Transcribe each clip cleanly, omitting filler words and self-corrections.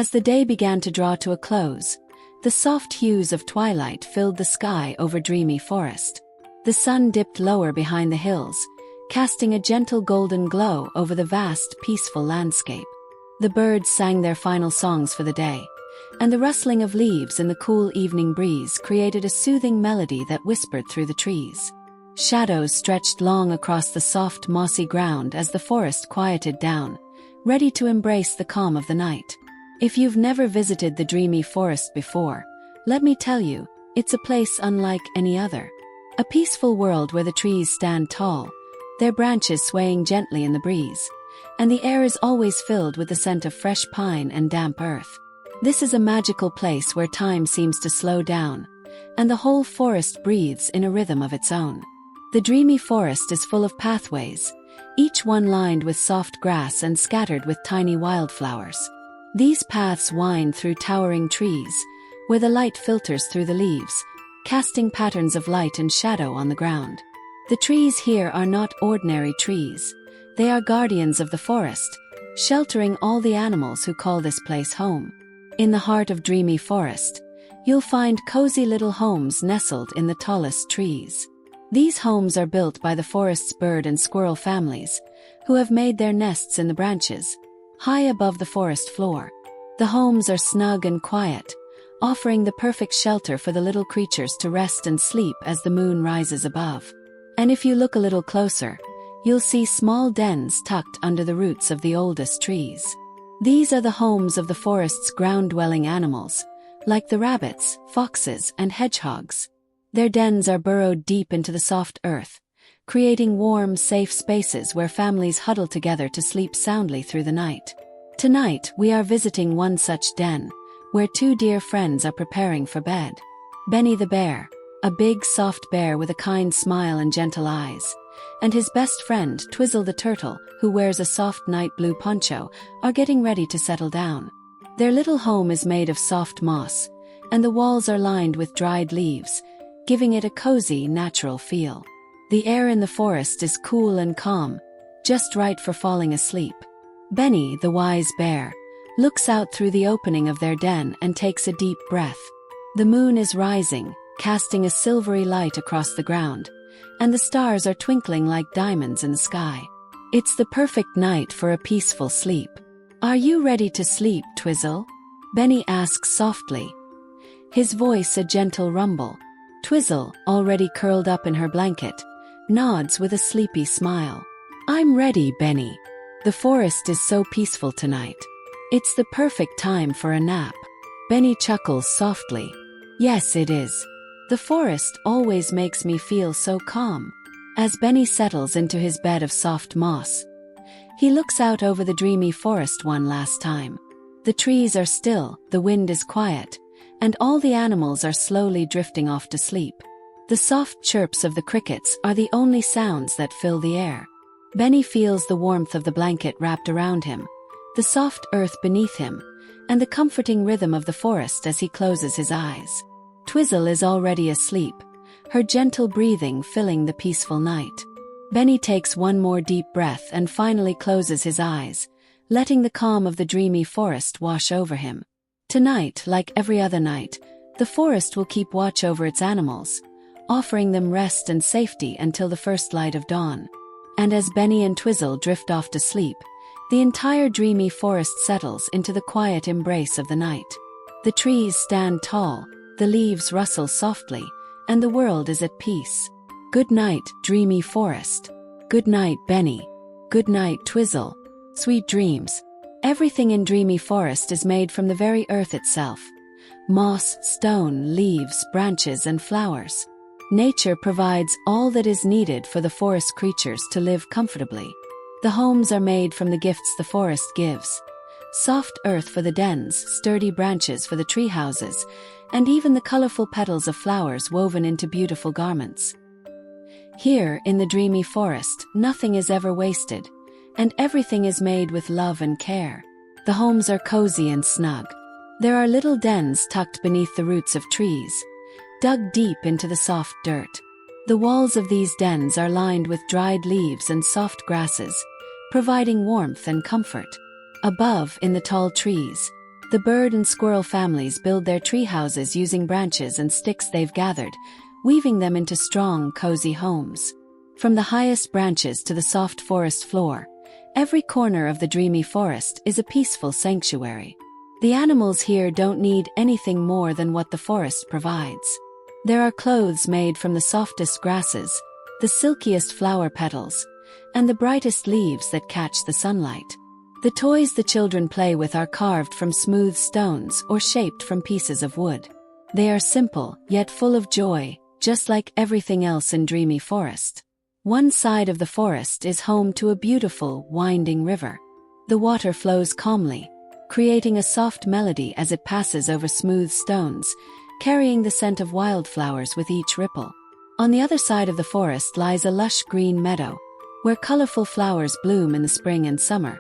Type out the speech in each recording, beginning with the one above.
As the day began to draw to a close, the soft hues of twilight filled the sky over dreamy forest. The sun dipped lower behind the hills, casting a gentle golden glow over the vast, peaceful landscape. The birds sang their final songs for the day, and the rustling of leaves in the cool evening breeze created a soothing melody that whispered through the trees. Shadows stretched long across the soft, mossy ground as the forest quieted down, ready to embrace the calm of the night. If you've never visited the dreamy forest before, let me tell you, it's a place unlike any other. A peaceful world where the trees stand tall, their branches swaying gently in the breeze, and the air is always filled with the scent of fresh pine and damp earth. This is a magical place where time seems to slow down, and the whole forest breathes in a rhythm of its own. The dreamy forest is full of pathways, each one lined with soft grass and scattered with tiny wildflowers. These paths wind through towering trees, where the light filters through the leaves, casting patterns of light and shadow on the ground. The trees here are not ordinary trees. They are guardians of the forest, sheltering all the animals who call this place home. In the heart of dreamy forest, you'll find cozy little homes nestled in the tallest trees. These homes are built by the forest's bird and squirrel families, who have made their nests in the branches, high above the forest floor. The homes are snug and quiet, offering the perfect shelter for the little creatures to rest and sleep as the moon rises above. And if you look a little closer, you'll see small dens tucked under the roots of the oldest trees. These are the homes of the forest's ground-dwelling animals, like the rabbits, foxes, and hedgehogs. Their dens are burrowed deep into the soft earth, creating warm, safe spaces where families huddle together to sleep soundly through the night. Tonight, we are visiting one such den, where two dear friends are preparing for bed. Benny the bear, a big, soft bear with a kind smile and gentle eyes, and his best friend, Twizzle the turtle, who wears a soft night blue poncho, are getting ready to settle down. Their little home is made of soft moss, and the walls are lined with dried leaves, giving it a cozy, natural feel. The air in the forest is cool and calm, just right for falling asleep. Benny, the wise bear, looks out through the opening of their den and takes a deep breath. The moon is rising, casting a silvery light across the ground, and the stars are twinkling like diamonds in the sky. It's the perfect night for a peaceful sleep. "Are you ready to sleep, Twizzle?" Benny asks softly, his voice a gentle rumble. Twizzle, already curled up in her blanket, nods with a sleepy smile. "I'm ready, Benny. The forest is so peaceful tonight. It's the perfect time for a nap." Benny chuckles softly. "Yes, it is. The forest always makes me feel so calm." As Benny settles into his bed of soft moss, he looks out over the dreamy forest one last time. The trees are still, the wind is quiet, and all the animals are slowly drifting off to sleep. The soft chirps of the crickets are the only sounds that fill the air. Benny feels the warmth of the blanket wrapped around him, the soft earth beneath him, and the comforting rhythm of the forest as he closes his eyes. Twizzle is already asleep, her gentle breathing filling the peaceful night. Benny takes one more deep breath and finally closes his eyes, letting the calm of the dreamy forest wash over him. Tonight, like every other night, the forest will keep watch over its animals, offering them rest and safety until the first light of dawn. And as Benny and Twizzle drift off to sleep, the entire dreamy forest settles into the quiet embrace of the night. The trees stand tall, the leaves rustle softly, and the world is at peace. Good night, dreamy forest. Good night, Benny. Good night, Twizzle. Sweet dreams. Everything in dreamy forest is made from the very earth itself. Moss, stone, leaves, branches, and flowers. Nature provides all that is needed for the forest creatures to live comfortably. The homes are made from the gifts the forest gives. Soft earth for the dens, sturdy branches for the tree houses, and even the colorful petals of flowers woven into beautiful garments. Here, in the dreamy forest, nothing is ever wasted, and everything is made with love and care. The homes are cozy and snug. There are little dens tucked beneath the roots of trees, dug deep into the soft dirt. The walls of these dens are lined with dried leaves and soft grasses, providing warmth and comfort. Above, in the tall trees, The bird and squirrel families build their tree houses using branches and sticks they've gathered, weaving them into strong, cozy homes. From the highest branches to the soft forest floor, every corner of the dreamy forest is a peaceful sanctuary. The animals here don't need anything more than what the forest provides. There are clothes made from the softest grasses, the silkiest flower petals, and the brightest leaves that catch the sunlight. The toys the children play with are carved from smooth stones or shaped from pieces of wood. They are simple, yet full of joy, just like everything else in Dreamy Forest. One side of the forest is home to a beautiful, winding river. The water flows calmly, creating a soft melody as it passes over smooth stones, carrying the scent of wildflowers with each ripple. On the other side of the forest lies a lush green meadow, where colorful flowers bloom in the spring and summer,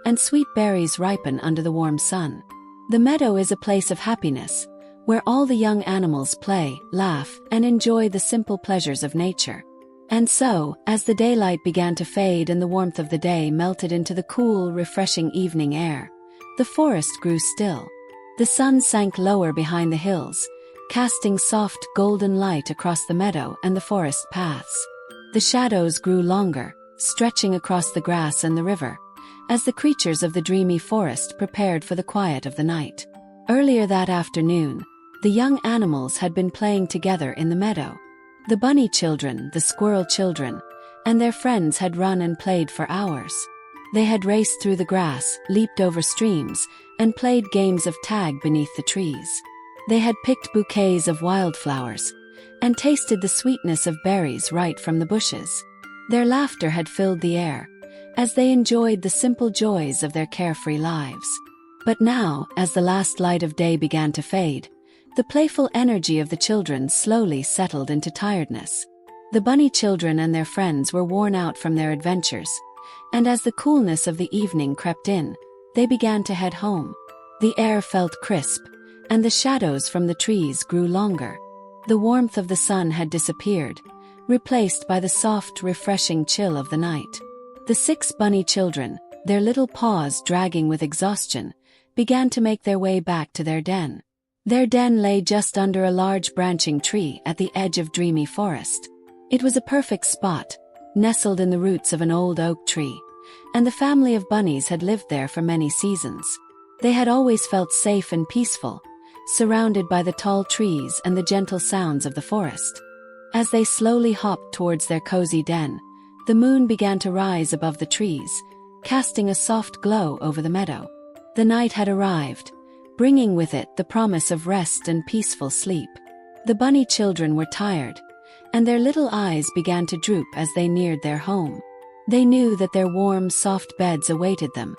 and sweet berries ripen under the warm sun. The meadow is a place of happiness, where all the young animals play, laugh, and enjoy the simple pleasures of nature. And so, as the daylight began to fade and the warmth of the day melted into the cool, refreshing evening air, the forest grew still. The sun sank lower behind the hills, casting soft, golden light across the meadow and the forest paths. The shadows grew longer, stretching across the grass and the river, as the creatures of the dreamy forest prepared for the quiet of the night. Earlier that afternoon, the young animals had been playing together in the meadow. The bunny children, the squirrel children, and their friends had run and played for hours. They had raced through the grass, leaped over streams, and played games of tag beneath the trees. They had picked bouquets of wildflowers, and tasted the sweetness of berries right from the bushes. Their laughter had filled the air, as they enjoyed the simple joys of their carefree lives. But now, as the last light of day began to fade, the playful energy of the children slowly settled into tiredness. The bunny children and their friends were worn out from their adventures, and as the coolness of the evening crept in, they began to head home. The air felt crisp, and the shadows from the trees grew longer. The warmth of the sun had disappeared, replaced by the soft, refreshing chill of the night. The 6 bunny children, their little paws dragging with exhaustion, began to make their way back to their den. Their den lay just under a large branching tree at the edge of Dreamy Forest. It was a perfect spot, nestled in the roots of an old oak tree, and the family of bunnies had lived there for many seasons. They had always felt safe and peaceful, surrounded by the tall trees and the gentle sounds of the forest. As they slowly hopped towards their cozy den, the moon began to rise above the trees, casting a soft glow over the meadow. The night had arrived, bringing with it the promise of rest and peaceful sleep. The bunny children were tired, and their little eyes began to droop as they neared their home. They knew that their warm, soft beds awaited them,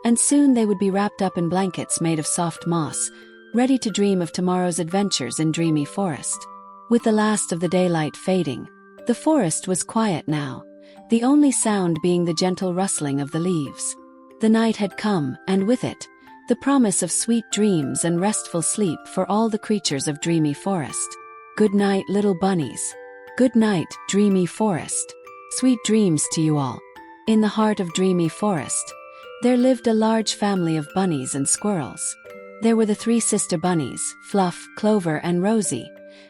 and soon they would be wrapped up in blankets made of soft moss, ready to dream of tomorrow's adventures in Dreamy Forest. With the last of the daylight fading, the forest was quiet now, the only sound being the gentle rustling of the leaves. The night had come, and with it, the promise of sweet dreams and restful sleep for all the creatures of Dreamy Forest. Good night, little bunnies. Good night, Dreamy Forest. Sweet dreams to you all. In the heart of Dreamy Forest, there lived a large family of bunnies and squirrels. There were the 3 sister bunnies, Fluff, Clover, and Rosie,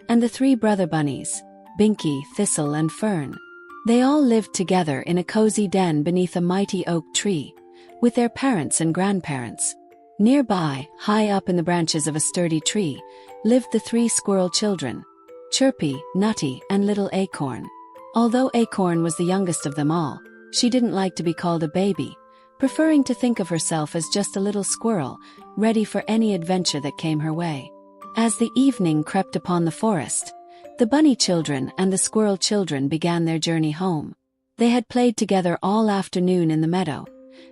and the 3 brother bunnies, Binky, Thistle, and Fern. They all lived together in a cozy den beneath a mighty oak tree, with their parents and grandparents. Nearby, high up in the branches of a sturdy tree, lived the 3 squirrel children, Chirpy, Nutty, and Little Acorn. Although Acorn was the youngest of them all, she didn't like to be called a baby, preferring to think of herself as just a little squirrel, ready for any adventure that came her way. As the evening crept upon the forest, the bunny children and the squirrel children began their journey home. They had played together all afternoon in the meadow,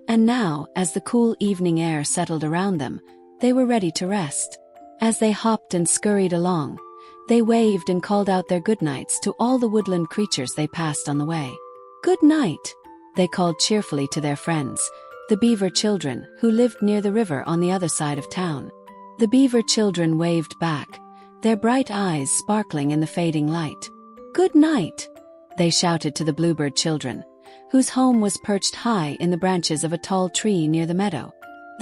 and now, as the cool evening air settled around them, they were ready to rest. As they hopped and scurried along, they waved and called out their goodnights to all the woodland creatures they passed on the way. "Good night," they called cheerfully to their friends, the beaver children, who lived near the river on the other side of town. The beaver children waved back, their bright eyes sparkling in the fading light. "Good night," they shouted to the bluebird children, whose home was perched high in the branches of a tall tree near the meadow.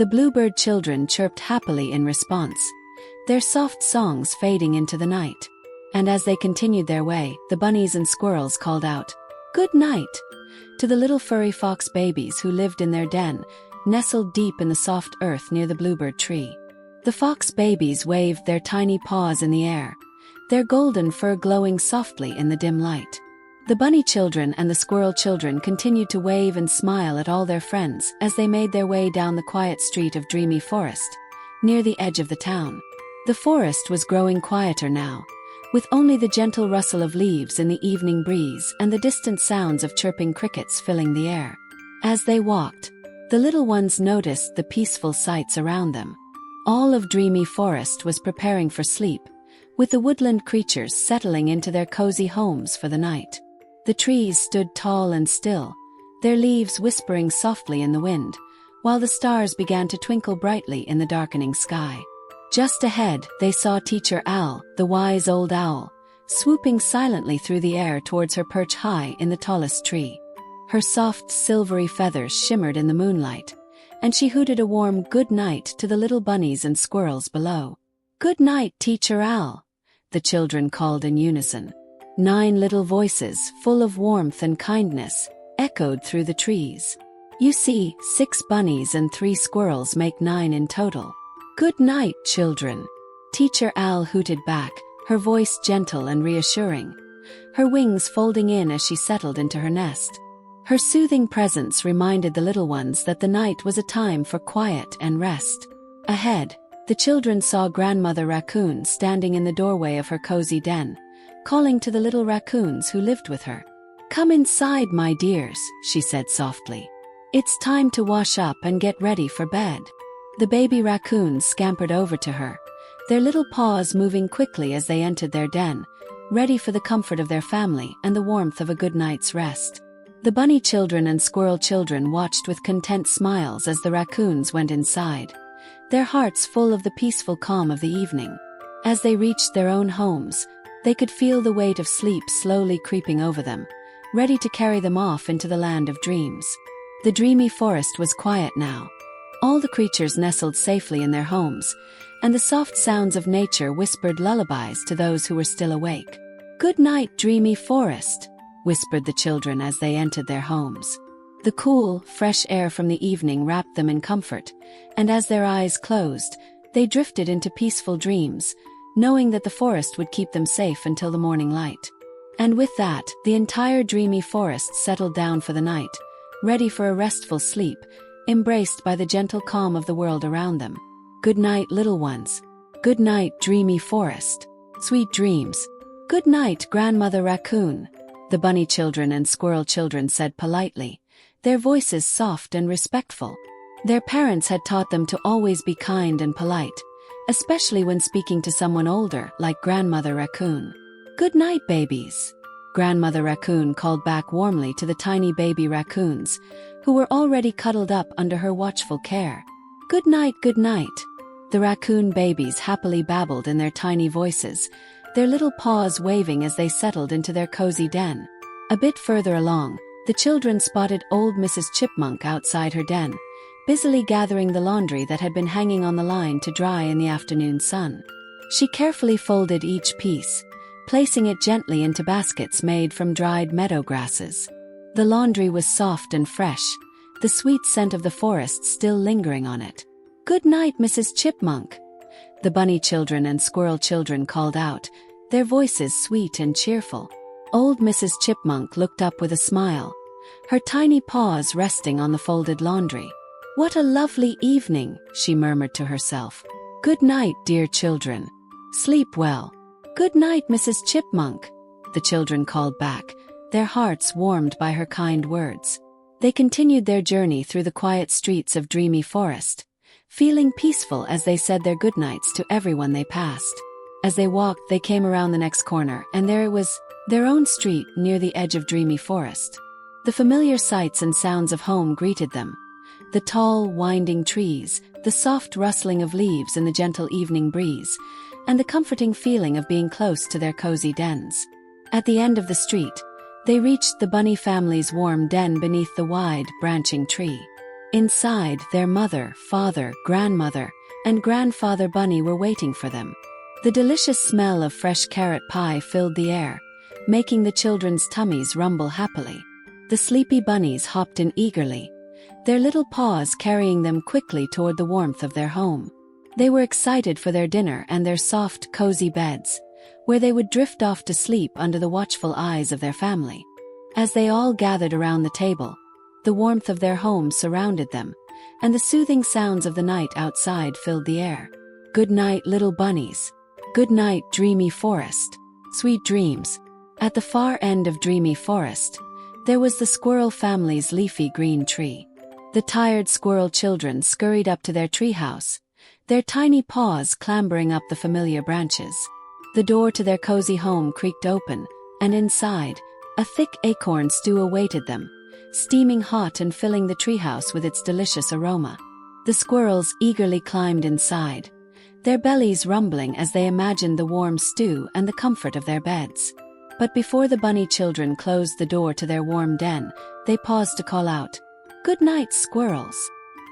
The bluebird children chirped happily in response, their soft songs fading into the night. And as they continued their way, the bunnies and squirrels called out, "Good night," to the little furry fox babies who lived in their den, nestled deep in the soft earth near the bluebird tree. The fox babies waved their tiny paws in the air, their golden fur glowing softly in the dim light. The bunny children and the squirrel children continued to wave and smile at all their friends as they made their way down the quiet street of Dreamy Forest, near the edge of the town. The forest was growing quieter now, with only the gentle rustle of leaves in the evening breeze and the distant sounds of chirping crickets filling the air. As they walked, the little ones noticed the peaceful sights around them. All of Dreamy Forest was preparing for sleep, with the woodland creatures settling into their cozy homes for the night. The trees stood tall and still, their leaves whispering softly in the wind, while the stars began to twinkle brightly in the darkening sky. Just ahead, they saw Teacher Owl, the wise old owl, swooping silently through the air towards her perch high in the tallest tree. Her soft, silvery feathers shimmered in the moonlight, and she hooted a warm good night to the little bunnies and squirrels below. "Good night, Teacher Owl," the children called in unison. 9 little voices, full of warmth and kindness, echoed through the trees. "You see, 6 bunnies and 3 squirrels make 9 in total." "Good night, children," Teacher Owl hooted back, her voice gentle and reassuring, her wings folding in as she settled into her nest. Her soothing presence reminded the little ones that the night was a time for quiet and rest. Ahead, the children saw Grandmother Raccoon standing in the doorway of her cozy den, calling to the little raccoons who lived with her. "Come inside, my dears," she said softly. "It's time to wash up and get ready for bed." The baby raccoons scampered over to her, their little paws moving quickly as they entered their den, ready for the comfort of their family and the warmth of a good night's rest. The bunny children and squirrel children watched with content smiles as the raccoons went inside, their hearts full of the peaceful calm of the evening. As they reached their own homes, they could feel the weight of sleep slowly creeping over them, ready to carry them off into the land of dreams. The dreamy forest was quiet now. All the creatures nestled safely in their homes, and the soft sounds of nature whispered lullabies to those who were still awake. "Good night, Dreamy Forest," whispered the children as they entered their homes. The cool, fresh air from the evening wrapped them in comfort, and as their eyes closed, they drifted into peaceful dreams, knowing that the forest would keep them safe until the morning light. And with that, the entire Dreamy Forest settled down for the night, ready for a restful sleep, embraced by the gentle calm of the world around them. "Good night, little ones. Good night, Dreamy Forest. Sweet dreams. Good night, Grandmother Raccoon," the bunny children and squirrel children said politely, their voices soft and respectful. Their parents had taught them to always be kind and polite, especially when speaking to someone older like Grandmother Raccoon. "Good night, babies," Grandmother Raccoon called back warmly to the tiny baby raccoons, who were already cuddled up under her watchful care. Good night," the raccoon babies happily babbled in their tiny voices, their little paws waving as they settled into their cozy den. A bit further along, the children spotted old Mrs. Chipmunk outside her den, busily gathering the laundry that had been hanging on the line to dry in the afternoon sun. She carefully folded each piece, placing it gently into baskets made from dried meadow grasses. The laundry was soft and fresh, the sweet scent of the forest still lingering on it. "Good night, Mrs. Chipmunk," the bunny children and squirrel children called out, their voices sweet and cheerful. Old Mrs. Chipmunk looked up with a smile, her tiny paws resting on the folded laundry. "What a lovely evening," she murmured to herself. "Good night, dear children. Sleep well." "Good night, Mrs. Chipmunk," the children called back, their hearts warmed by her kind words. They continued their journey through the quiet streets of Dreamy Forest, feeling peaceful as they said their goodnights to everyone they passed. As they walked, they came around the next corner, and there it was, their own street near the edge of Dreamy Forest. The familiar sights and sounds of home greeted them. The tall, winding trees, the soft rustling of leaves in the gentle evening breeze, and the comforting feeling of being close to their cozy dens. At the end of the street, they reached the bunny family's warm den beneath the wide, branching tree. Inside, their mother, father, grandmother, and grandfather bunny were waiting for them. The delicious smell of fresh carrot pie filled the air, making the children's tummies rumble happily. The sleepy bunnies hopped in eagerly, their little paws carrying them quickly toward the warmth of their home. They were excited for their dinner and their soft, cozy beds, where they would drift off to sleep under the watchful eyes of their family. As they all gathered around the table, the warmth of their home surrounded them, and the soothing sounds of the night outside filled the air. Good night, little bunnies. Good night, dreamy forest. Sweet dreams. At the far end of Dreamy Forest, there was the squirrel family's leafy green tree. The tired squirrel children scurried up to their treehouse, their tiny paws clambering up the familiar branches. The door to their cozy home creaked open, and inside, a thick acorn stew awaited them, steaming hot and filling the treehouse with its delicious aroma. The squirrels eagerly climbed inside, their bellies rumbling as they imagined the warm stew and the comfort of their beds. But before the bunny children closed the door to their warm den, they paused to call out, "Good night, squirrels."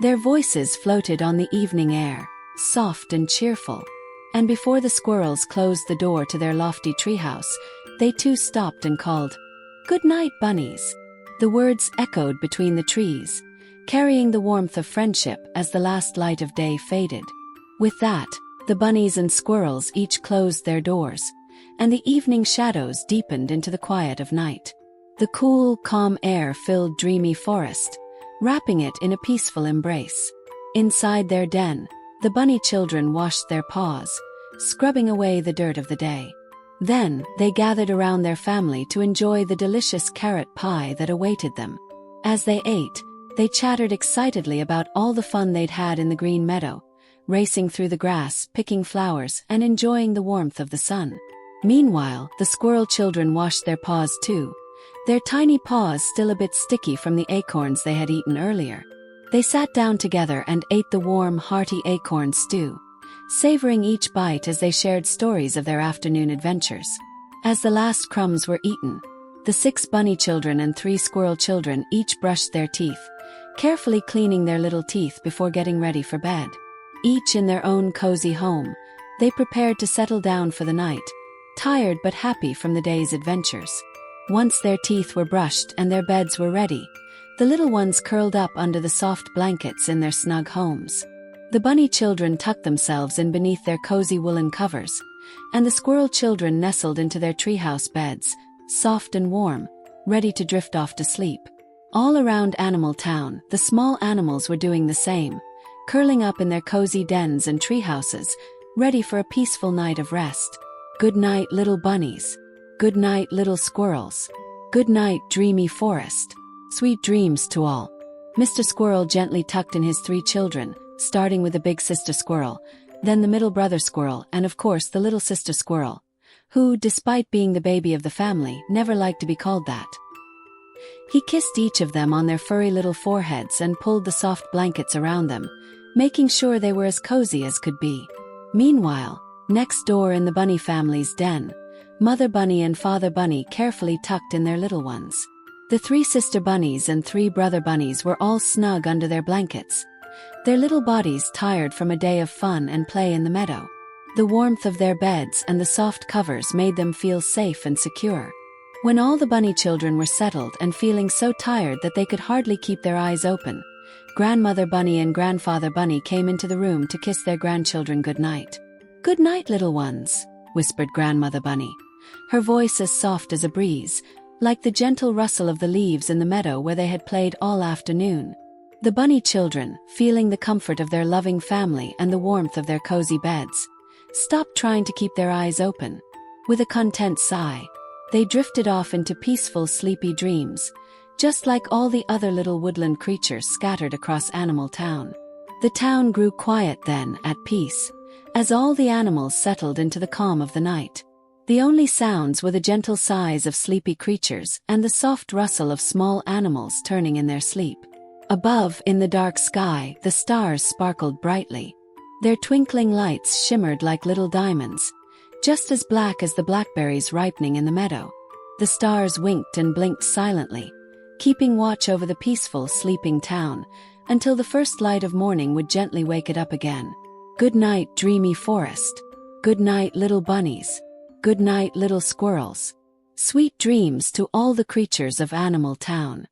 Their voices floated on the evening air, soft and cheerful. And before the squirrels closed the door to their lofty treehouse, they too stopped and called, "Good night, bunnies." The words echoed between the trees, carrying the warmth of friendship as the last light of day faded. With that, the bunnies and squirrels each closed their doors, and the evening shadows deepened into the quiet of night. The cool, calm air filled Dreamy Forest, wrapping it in a peaceful embrace. Inside their den, the bunny children washed their paws, scrubbing away the dirt of the day. Then, they gathered around their family to enjoy the delicious carrot pie that awaited them. As they ate, they chattered excitedly about all the fun they'd had in the green meadow, racing through the grass, picking flowers, and enjoying the warmth of the sun. Meanwhile, the squirrel children washed their paws too, their tiny paws still a bit sticky from the acorns they had eaten earlier. They sat down together and ate the warm, hearty acorn stew, savoring each bite as they shared stories of their afternoon adventures. As the last crumbs were eaten, the 6 bunny children and 3 squirrel children each brushed their teeth, carefully cleaning their little teeth before getting ready for bed. Each in their own cozy home, they prepared to settle down for the night, tired but happy from the day's adventures. Once their teeth were brushed and their beds were ready, the little ones curled up under the soft blankets in their snug homes. The bunny children tucked themselves in beneath their cozy woolen covers, and the squirrel children nestled into their treehouse beds, soft and warm, ready to drift off to sleep. All around Animal Town, the small animals were doing the same, curling up in their cozy dens and treehouses, ready for a peaceful night of rest. Good night, little bunnies. Good night, little squirrels. Good night, Dreamy Forest. Sweet dreams to all. Mr. Squirrel gently tucked in his 3 children, starting with the big sister squirrel, then the middle brother squirrel, and of course the little sister squirrel, who, despite being the baby of the family, never liked to be called that. He kissed each of them on their furry little foreheads and pulled the soft blankets around them, making sure they were as cozy as could be. Meanwhile, next door in the bunny family's den, Mother Bunny and Father Bunny carefully tucked in their little ones. The 3 sister bunnies and 3 brother bunnies were all snug under their blankets, their little bodies tired from a day of fun and play in the meadow. The warmth of their beds and the soft covers made them feel safe and secure. When all the bunny children were settled and feeling so tired that they could hardly keep their eyes open, Grandmother Bunny and Grandfather Bunny came into the room to kiss their grandchildren goodnight. "Good night, little ones," whispered Grandmother Bunny, her voice as soft as a breeze, like the gentle rustle of the leaves in the meadow where they had played all afternoon. The bunny children, feeling the comfort of their loving family and the warmth of their cozy beds, stopped trying to keep their eyes open. With a content sigh, they drifted off into peaceful, sleepy dreams, just like all the other little woodland creatures scattered across Animal Town. The town grew quiet then, at peace, as all the animals settled into the calm of the night. The only sounds were the gentle sighs of sleepy creatures and the soft rustle of small animals turning in their sleep. Above, in the dark sky, the stars sparkled brightly. Their twinkling lights shimmered like little diamonds, just as black as the blackberries ripening in the meadow. The stars winked and blinked silently, keeping watch over the peaceful, sleeping town, until the first light of morning would gently wake it up again. Good night, dreamy forest. Good night, little bunnies. Good night, little squirrels. Sweet dreams to all the creatures of Animal Town.